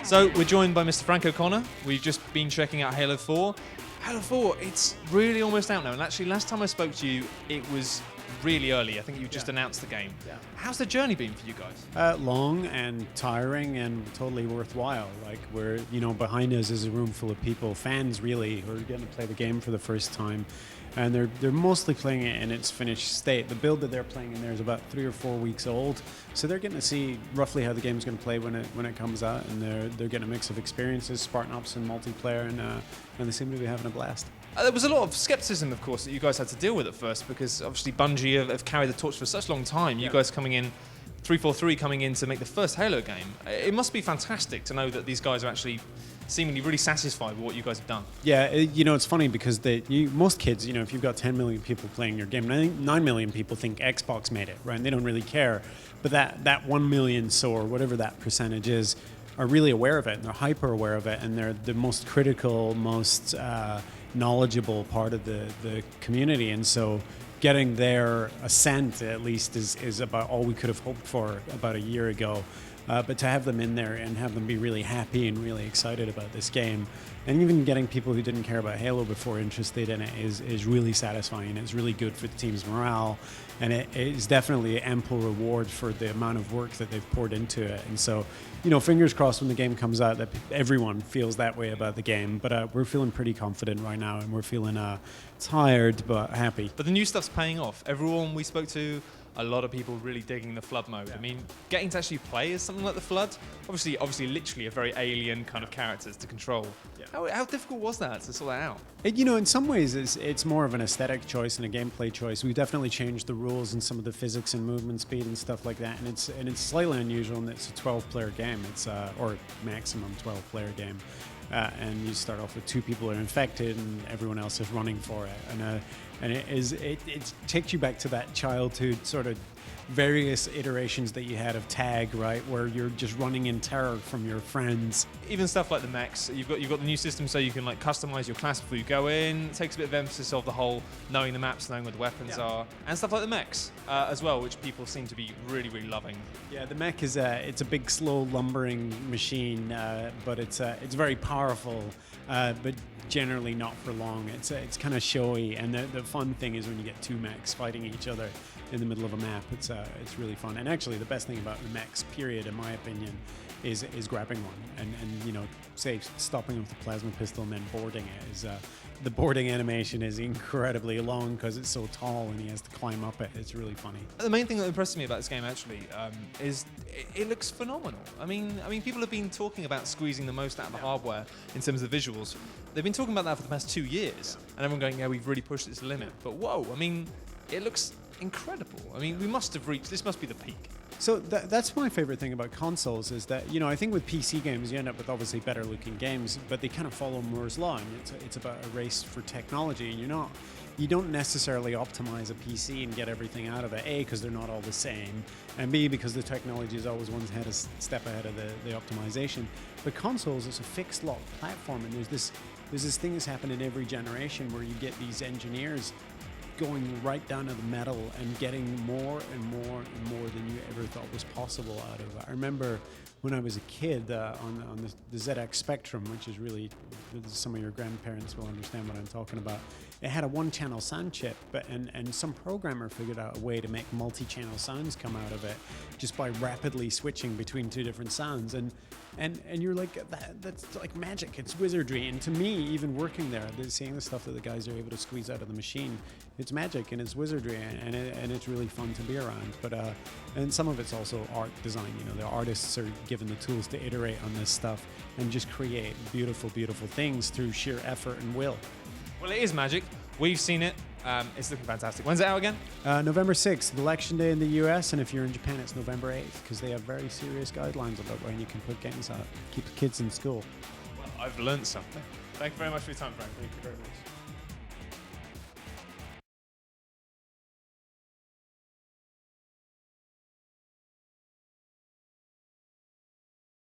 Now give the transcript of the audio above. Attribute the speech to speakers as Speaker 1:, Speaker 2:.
Speaker 1: So we're joined by Mr. Frank O'Connor. We've just been checking out Halo 4. Halo 4, it's really almost out now. And actually, last time I spoke to you, it was really early. I think you just announced the game.
Speaker 2: Yeah.
Speaker 1: How's the journey been for you guys?
Speaker 2: Long and tiring and totally worthwhile. Like behind us is a room full of people, fans really, who are going to play the game for the first time. And they're mostly playing it in its finished state. The build that they're playing in there is about 3 or 4 weeks old, so they're getting to see roughly how the game's going to play when it comes out, and they're getting a mix of experiences, Spartan Ops and multiplayer, and they seem to be having a blast.
Speaker 1: There was a lot of skepticism, of course, that you guys had to deal with at first, because obviously Bungie have carried the torch for such a long time. You guys coming in, 343 coming in to make the first Halo game. It must be fantastic to know that these guys are actually seemingly really satisfied with what you guys have done.
Speaker 2: Yeah, it's funny because most kids, if you've got 10 million people playing your game, I think 9 million people think Xbox made it, right? And they don't really care. But that 1 million or whatever that percentage is, are really aware of it, and they're hyper aware of it, and they're the most critical, most knowledgeable part of the community. And so getting their assent, at least, is about all we could have hoped for about a year ago. But to have them in there and have them be really happy and really excited about this game, and even getting people who didn't care about Halo before interested in it is really satisfying. It's really good for the team's morale, and it is definitely ample reward for the amount of work that they've poured into it. And so, fingers crossed when the game comes out that everyone feels that way about the game. But we're feeling pretty confident right now, and we're feeling tired but happy.
Speaker 1: But the new stuff's paying off. Everyone we spoke to, a lot of people really digging the Flood mode. Yeah. I mean, getting to actually play as something like the Flood, obviously literally a very alien kind of characters to control. Yeah. How difficult was that to sort that out?
Speaker 2: In some ways it's more of an aesthetic choice and a gameplay choice. We've definitely changed the rules and some of the physics and movement speed and stuff like that, and it's slightly unusual, and it's a 12-player game. It's or maximum 12-player game. And you start off with 2 people who are infected, and everyone else is running for it. And it takes you back to that childhood sort of various iterations that you had of tag, right, where you're just running in terror from your friends.
Speaker 1: Even stuff like the mechs, you've got the new system, so you can like customize your class before you go in. It takes a bit of emphasis of the whole knowing the maps, knowing where the weapons are, and stuff like the mechs as well, which people seem to be really, really loving.
Speaker 2: Yeah, the mech is it's a big, slow, lumbering machine, but it's very powerful, but generally not for long. It's kind of showy, and the fun thing is when you get 2 mechs fighting each other in the middle of a map. It's really fun. And actually, the best thing about the mechs, period, in my opinion, is grabbing one and say stopping with the plasma pistol and then boarding it. Is the boarding animation is incredibly long because it's so tall and he has to climb up it. It's really funny.
Speaker 1: The main thing that impresses me about this game actually is it looks phenomenal. I mean, people have been talking about squeezing the most out of the hardware in terms of the visuals. They've been talking about that for the past 2 years, and everyone going, yeah, we've really pushed its limit. But whoa, I mean, it looks incredible. I mean, we must have reached, this must be the peak.
Speaker 2: So that's my favorite thing about consoles is that, I think with PC games, you end up with obviously better looking games, but they kind of follow Moore's Law, and it's about a race for technology, and you don't necessarily optimize a PC and get everything out of it, A, because they're not all the same, and B, because the technology is always one step ahead of the optimization. But consoles is a fixed lock platform, and there's this thing that's happened in every generation where you get these engineers going right down to the metal and getting more and more and more than you ever thought was possible out of it. I remember when I was a kid on the ZX Spectrum, which is really, some of your grandparents will understand what I'm talking about. It had a 1-channel sound chip, and some programmer figured out a way to make multi-channel sounds come out of it just by rapidly switching between 2 different sounds. And you're like, that's like magic. It's wizardry. And to me, even working there, seeing the stuff that the guys are able to squeeze out of the machine, it's magic and it's wizardry, and it's really fun to be around. But and some of it's also art design. The artists are given the tools to iterate on this stuff and just create beautiful, beautiful things through sheer effort and will.
Speaker 1: Well, it is magic. We've seen it. It's looking fantastic. When's it out again?
Speaker 2: November 6th, Election Day in the US, and if you're in Japan, it's November 8th, because they have very serious guidelines about when you can put games out. Keep the kids in school.
Speaker 1: Well, I've learned something. Thank you very much for your time, Frank.
Speaker 2: Thank you very much.